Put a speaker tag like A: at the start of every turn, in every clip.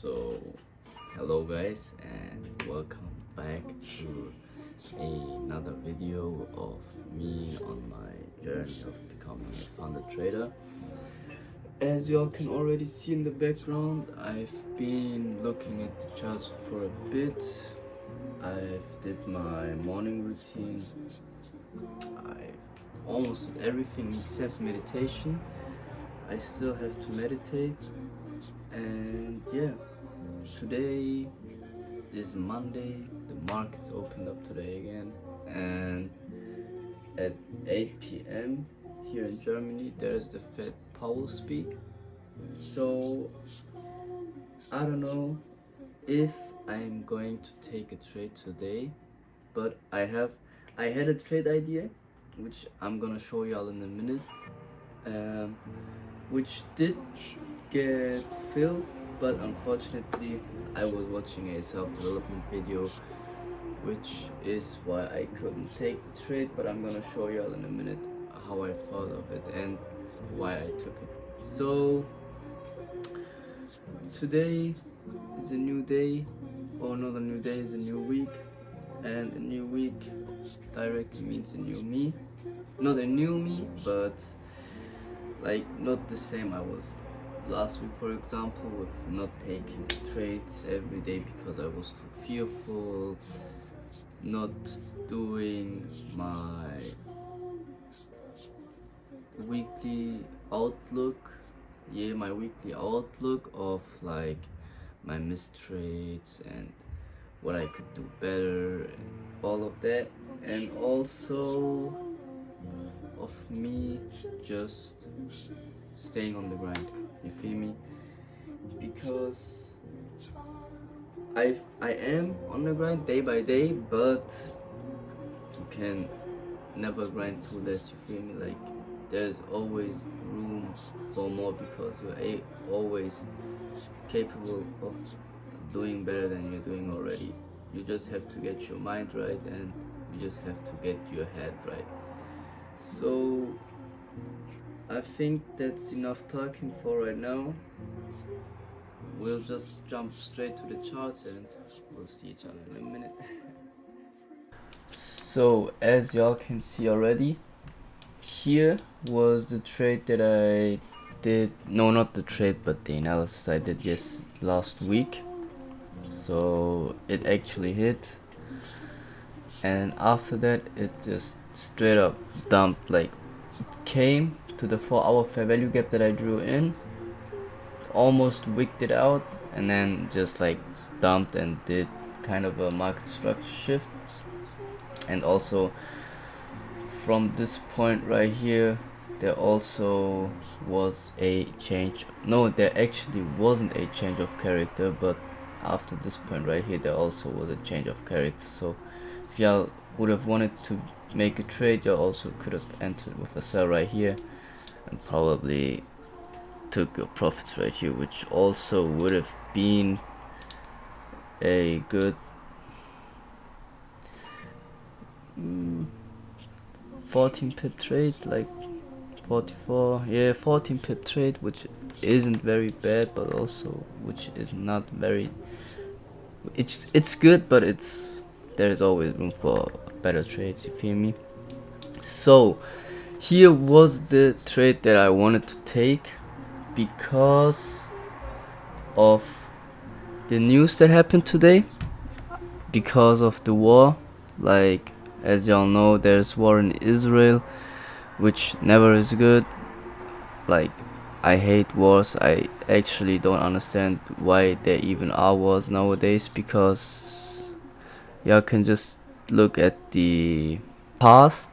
A: So, hello guys, and welcome back to another video of me on my journey of becoming a funded trader. As y'all can already see in the background, I've been looking at the charts for a bit. I've did my morning routine. I almost did everything except meditation. I still have to meditate, and yeah, today is Monday. The markets opened up today again, and at 8 p.m. here in Germany there's the Fed Powell speak. So I don't know if I'm going to take a trade today, but I had a trade idea which I'm gonna show y'all in a minute, which did get filled, but unfortunately I was watching a self-development video, which is why I couldn't take the trade. But I'm gonna show y'all in a minute how I thought of it and why I took it. So today is a new day, or not a new day, is a new week, and a new week directly means a new me. Not a new me, but like not the same I was last week, for example, with not taking trades every day because I was too fearful, not doing my weekly outlook, my weekly outlook of like my missed trades and what I could do better and all of that, and also of me just staying on the grind, you feel me? Because I am on the grind day by day, but you can never grind too less, you feel me? Like there's always room for more because you're always capable of doing better than you're doing already. You just have to get your mind right, and you just have to get your head right. So I think that's enough talking for right now. We'll just jump straight to the charts and we'll see each other in a minute. So as y'all can see already, here was the trade that I did, no, not the trade, but the analysis I did last week. So it actually hit, and after that it just straight up dumped, like came to the 4-hour fair value gap that I drew in, almost wicked it out, and then just like dumped and did kind of a market structure shift. And also from this point right here there also was a change, no, there actually wasn't a change of character, but after this point right here there also was a change of character. So if y'all would have wanted to make a trade, you also could have entered with a sell right here and probably took your profits right here, which also would have been a good 14 pip trade, like 44, yeah, 14 pip trade, which isn't very bad, but also which is not very, it's good, but there's always room for better trades, you feel me? So here was the trade that I wanted to take because of the news that happened today, because of the war. Like as y'all know, there's war in Israel, which never is good. Like I hate wars. I actually don't understand why there even are wars nowadays, because y'all can just look at the past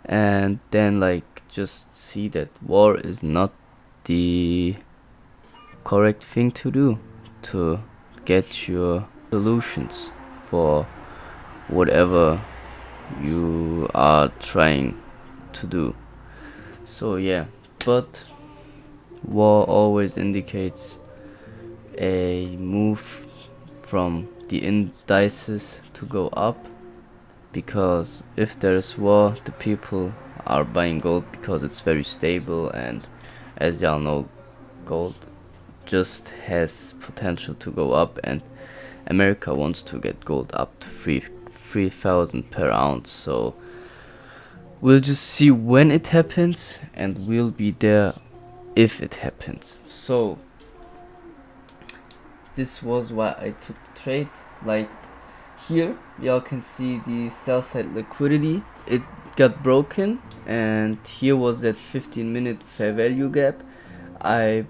A: and then like just see that war is not the correct thing to do to get your solutions for whatever you are trying to do. So yeah, but war always indicates a move from the indices to go up, because if there's war, the people are buying gold because it's very stable, and as y'all know, gold just has potential to go up, and America wants to get gold up to 3,000 per ounce. So we'll just see when it happens, and we'll be there if it happens. So this was why I took the trade. Like here y'all can see the sell side liquidity, it got broken, and here was that 15-minute fair value gap. I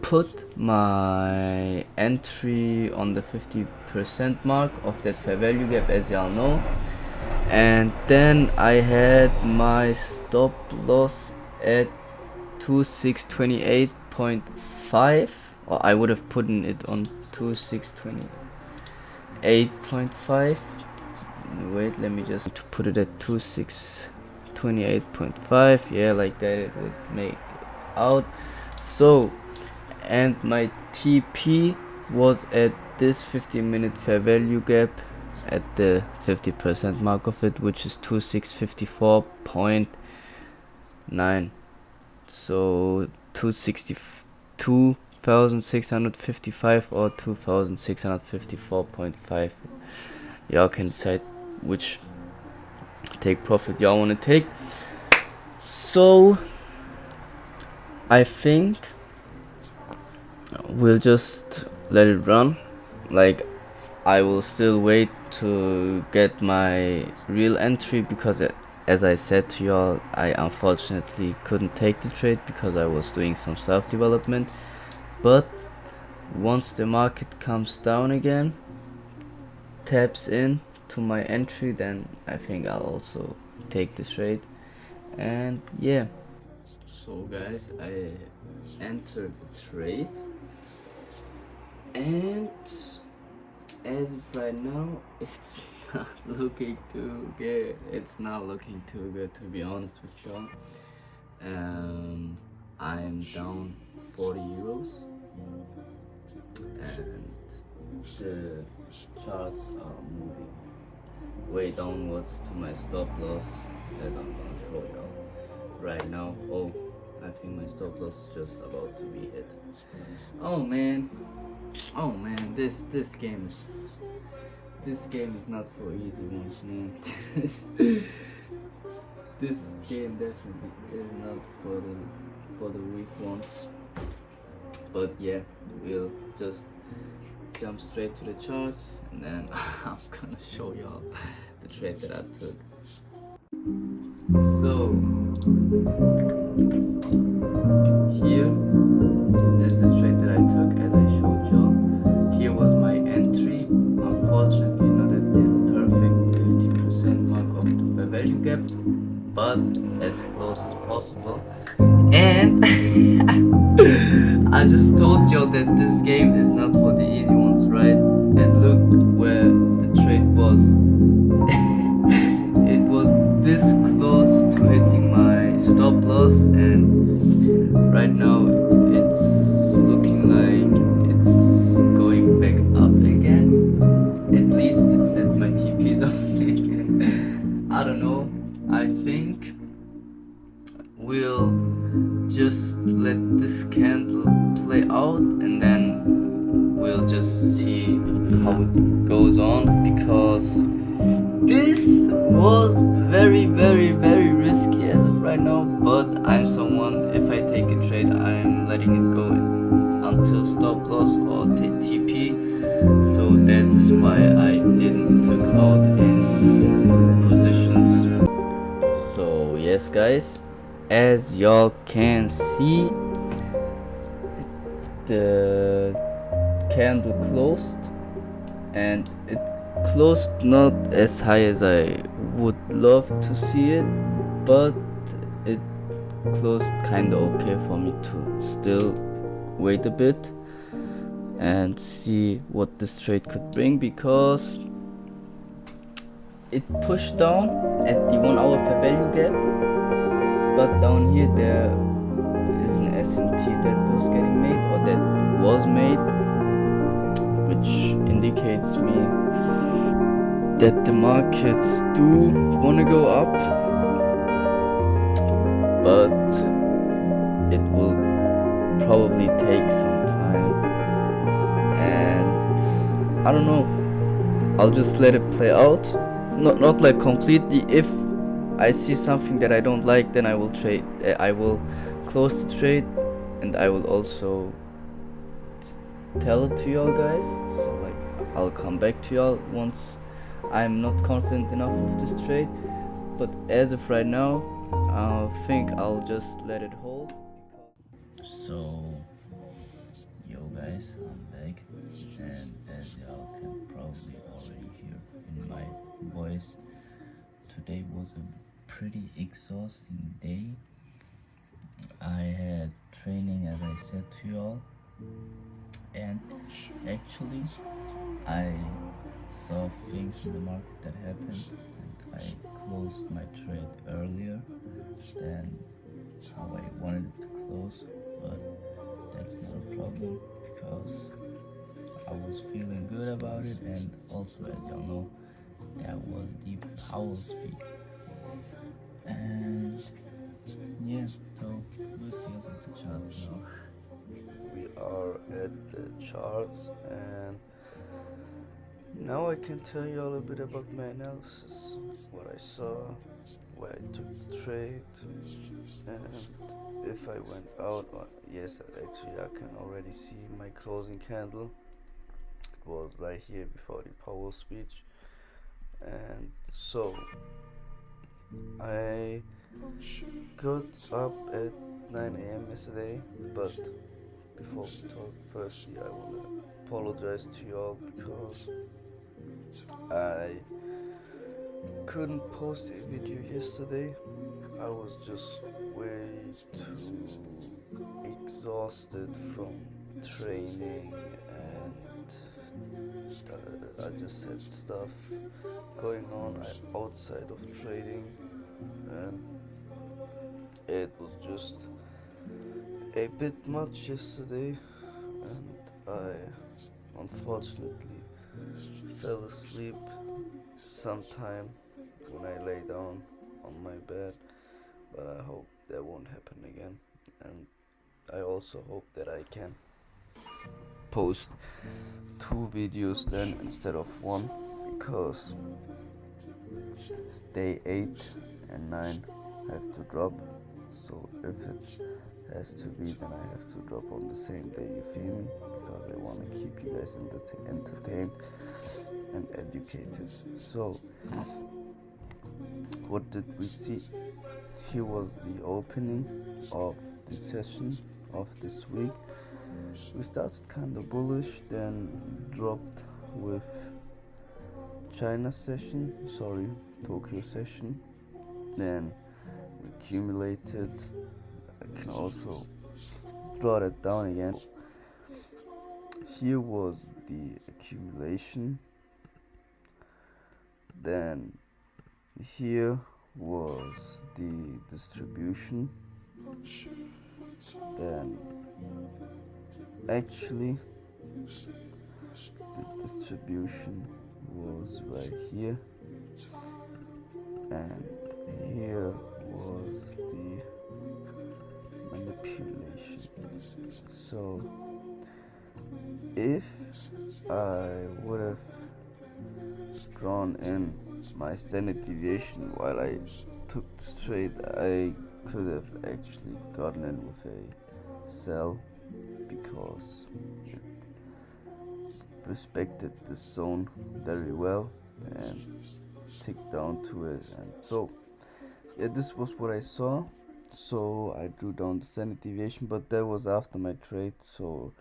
A: put my entry on the 50% mark of that fair value gap, as y'all know, and then I had my stop loss at 2628.5, or I would have put it on 2628.5. Wait, let me just put it at 2628.5. yeah, like that it would make out. So, and my TP was at this 15-minute fair value gap at the 50% mark of it, which is 2654.9. so 2655 or 2654.5. y'all can decide which take profit y'all want to take. So I think we'll just let it run. Like, I will still wait to get my real entry, because as I said to y'all, I unfortunately couldn't take the trade because I was doing some self-development. But once the market comes down again, taps in to my entry, then I think I'll also take this trade. And yeah, so guys, I entered the trade, and as of right now, it's not looking too good. It's not looking too good, to be honest with y'all. I'm down 40 euros, and the charts are moving way downwards to my stop loss, as I'm gonna show y'all right now. Oh, I think my stop loss is just about to be hit. Oh man, this game is not for easy ones, man. This game definitely is not for the weak ones. But yeah, we'll just jump straight to the charts, and then I'm gonna show y'all the trade that I took. So here is the trade that I took, as I showed y'all. Here was my entry. Unfortunately not at the perfect 50% mark of the fair value gap, but as close as possible. And I just told y'all that this game is not for the easy ones, right? And look where the trade was. It was this close to hitting my stop loss, and right now it's looking like it's going back up again. At least it's at my TP zone again. I don't know. I think we'll just let this candle play out, and then we'll just see how it goes on, because this was very risky as of right now. But I'm someone, if I take a trade, I'm letting it go until stop loss or TP. So that's why I didn't took out any positions. So yes guys, as y'all can see, the candle closed, and it closed not as high as I would love to see it, but it closed kinda okay for me to still wait a bit and see what this trade could bring, because it pushed down at the 1 hour fair value gap, but down here there is an SMT that was getting made, or that was made, which indicates me that the markets do want to go up, but it will probably take some time I don't know, I'll just let it play out. Not like completely. If I see something that I don't like, then I will trade. I will close the trade, and I will also tell it to y'all guys. So like, I'll come back to y'all once I'm not confident enough of this trade. But as of right now, I think I'll just let it hold. So, yo guys, I'm back, and as y'all can probably already hear in my voice, today was a pretty exhausting day. I had training, as I said to y'all, and actually I saw things in the market that happened, and I closed my trade earlier than how I wanted it to close, but that's not a problem because I was feeling good about it, and also, as y'all know, that was the Powell speak. And yeah, so we'll see us at the charts now. We are at the charts, and now I can tell you all a bit about my analysis, what I saw, where I took the trade, and if I went out. Yes, actually I can already see my closing candle. It was right here before the Powell speech. And so I got up at 9 a.m. yesterday, but before we talk, firstly I want to apologize to y'all because I couldn't post a video yesterday. I was just way too exhausted from training, and I just had stuff going on outside of trading, and it was just a bit much yesterday, and I unfortunately fell asleep sometime when I lay down on my bed, but I hope that won't happen again, and I also hope that I can post 2 videos then instead of 1, because day 8 and 9 have to drop. So if it has to be, then I have to drop on the same day, you feel me? Because I want to keep you guys entertained and educated. So what did we see? Here was the opening of the session of this week. We started kind of bullish, then dropped with Tokyo session, then we accumulated. I can also draw that down again. Here was the accumulation, then here was the distribution, then actually the distribution was right here, and here was the manipulation. So if I would have drawn in my standard deviation while I took this trade, I could have actually gotten in with a sell, because it respected the zone very well and ticked down to it. And so yeah, this was what I saw. So I drew down the standard deviation, but that was after my trade. So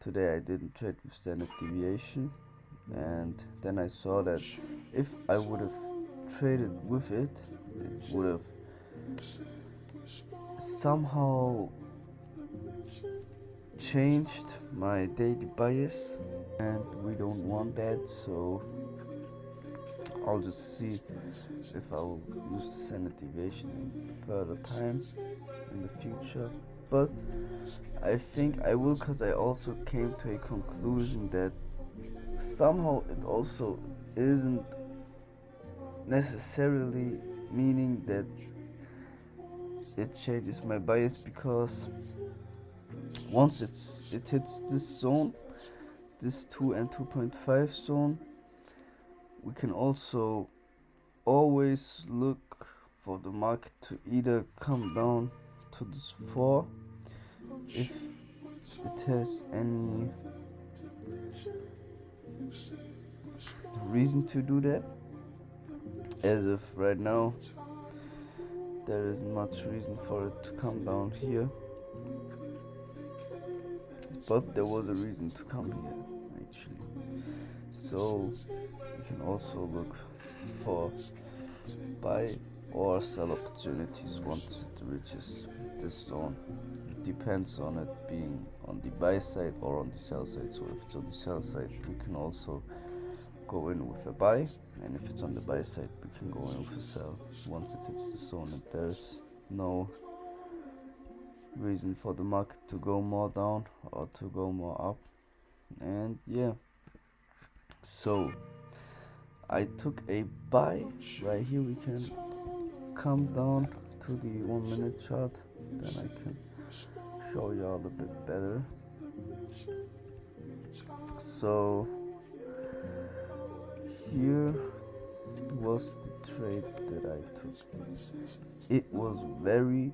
A: today I didn't trade with standard deviation, and then I saw that if I would have traded with it, it would have somehow changed my daily bias, and we don't want that. So I'll just see if I'll use the standard deviation in further time in the future, but I think I will, because I also came to a conclusion that somehow it also isn't necessarily meaning that it changes my bias, because once it hits this this 2 and 2.5 zone. We can also always look for the market to either come down to this 4 if it has any reason to do that. As of right now, there isn't much reason for it to come down here, but there was a reason to come here actually. So you can also look for buy or sell opportunities once it reaches this zone. It depends on it being on the buy side or on the sell side. So if it's on the sell side, we can also go in with a buy, and if it's on the buy side, we can go in with a sell once it hits the zone and there's no reason for the market to go more down or to go more up. And yeah, so I took a buy right here. We can come down to the 1 minute chart, then I can show y'all a bit better. So here was the trade that I took. It was very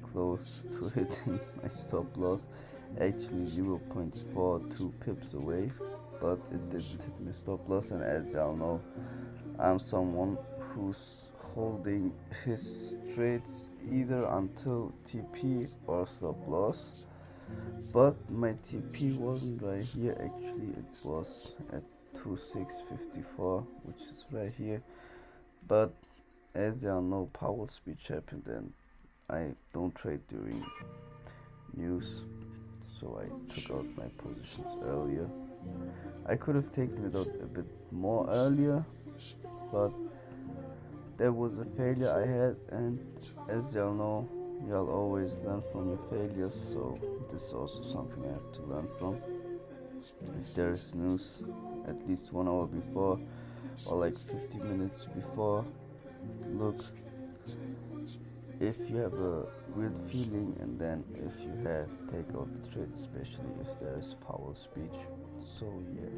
A: close to hitting my stop loss, actually 0.42 pips away, but it didn't hit my stop loss. And as y'all know, I'm someone who's holding his trades either until TP or stop loss, but my TP wasn't right here. Actually, it was at 2654, which is right here, but as y'all know, Powell speech happened and I don't trade during news, so I took out my positions earlier. I could have taken it out a bit more earlier, but there was a failure I had, and as y'all know, y'all always learn from your failures, so this is also something I have to learn from. If there is news at least 1 hour before or like 50 minutes before, look if you have a weird feeling, and then if you have, take out the trade, especially if there is Powell speech. So yeah,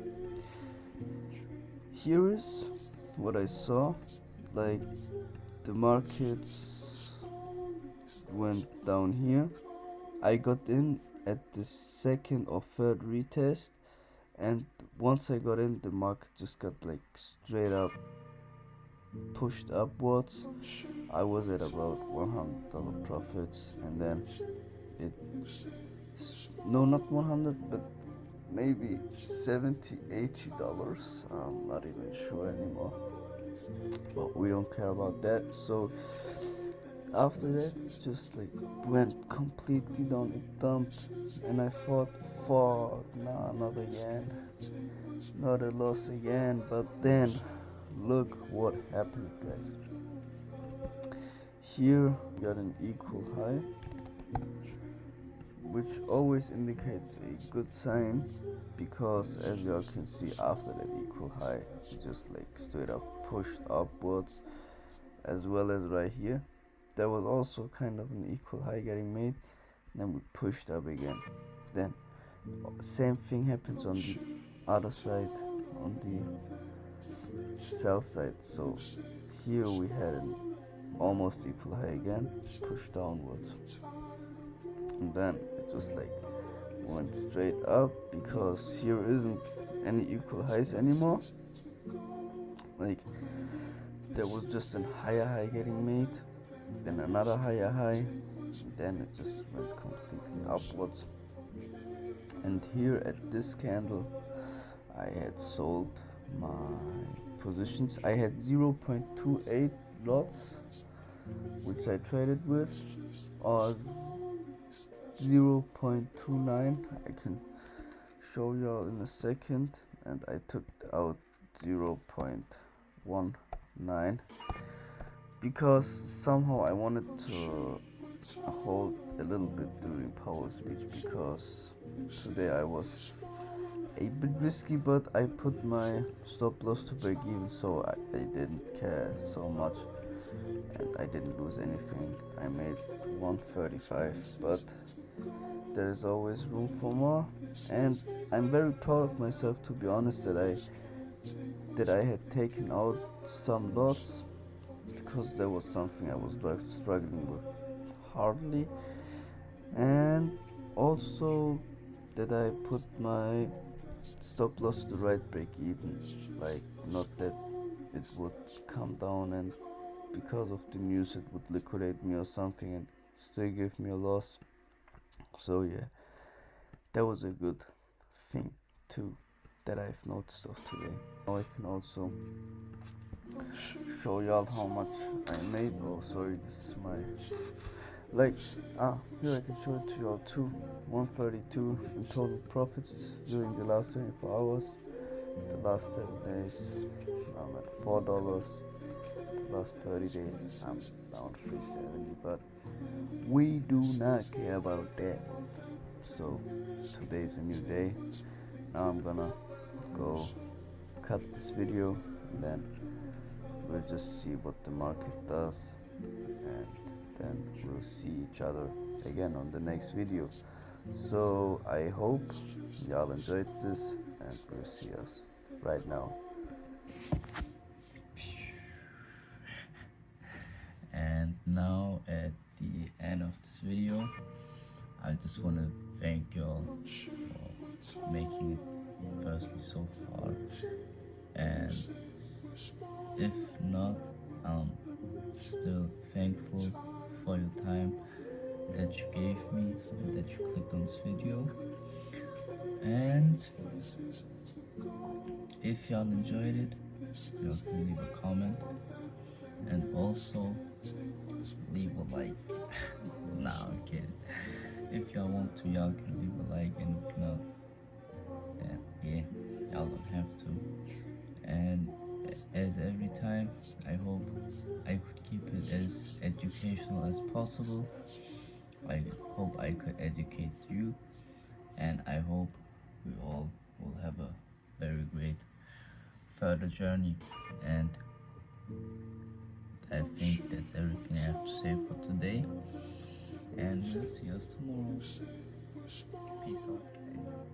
A: here is what I saw. Like, the markets went down here. I got in at the second or third retest, and once I got in, the market just got like straight up pushed upwards. I was at about $100 profits, and then it, no, not 100, but maybe $70-80. I'm not even sure anymore, but we don't care about that. So after that, it just like went completely down. It dumped, and I thought, fuck, nah, not again, not a loss again. But then look what happened, guys. Here we got an equal high, which always indicates a good sign, because as y'all can see, after that equal high, it just like straight up pushed upwards, as well as right here. There was also kind of an equal high getting made, then we pushed up again. Then same thing happens on the other side, on the sell side. So here we had an almost equal high again, pushed downwards, and then it just like went straight up, because here isn't any equal highs anymore. Like, there was just a higher high getting made, then another higher high, then it just went completely upwards. And here at this candle, I had sold my positions. I had 0.28 lots, which I traded with, or 0.29. I can show y'all in a second. And I took out 0.19 because somehow I wanted to hold a little bit during Powell speech, because today I was a bit risky, but I put my stop loss to break even, so I didn't care so much, and I didn't lose anything. I made 135, but there is always room for more, and I'm very proud of myself, to be honest, that I had taken out some lots, because there was something I was struggling with hardly, and also that I put my stop loss to the right break even, like not that it would come down and because of the news it would liquidate me or something and still give me a loss. So yeah, that was a good thing too that I've noticed of today. Now I can also show y'all how much I made. Oh sorry, this is my here I can show it to y'all too. 132 in total profits during the last 24 hours. The last 7 days I'm at $4. The last 30 days I'm down 370, but we do not care about that. So today's a new day. Now I'm gonna go cut this video and then we'll just see what the market does, and then we'll see each other again on the next video. So I hope y'all enjoyed this, and we'll see us right now. And now at the end of this video, I just want to thank y'all for making it firstly so far, and if not, I'm still thankful for your time that you gave me and that you clicked on this video. And if y'all enjoyed it, y'all can leave a comment and also leave a like. Nah, I'm kidding. If y'all want to, y'all can leave a like, and if not, then yeah, y'all don't have to. And as every time, I hope I could keep it as educational as possible. I hope I could educate you, and I hope we all will have a very great further journey. And I think that's everything I have to say for today, and we'll see us tomorrow. Peace out, guys.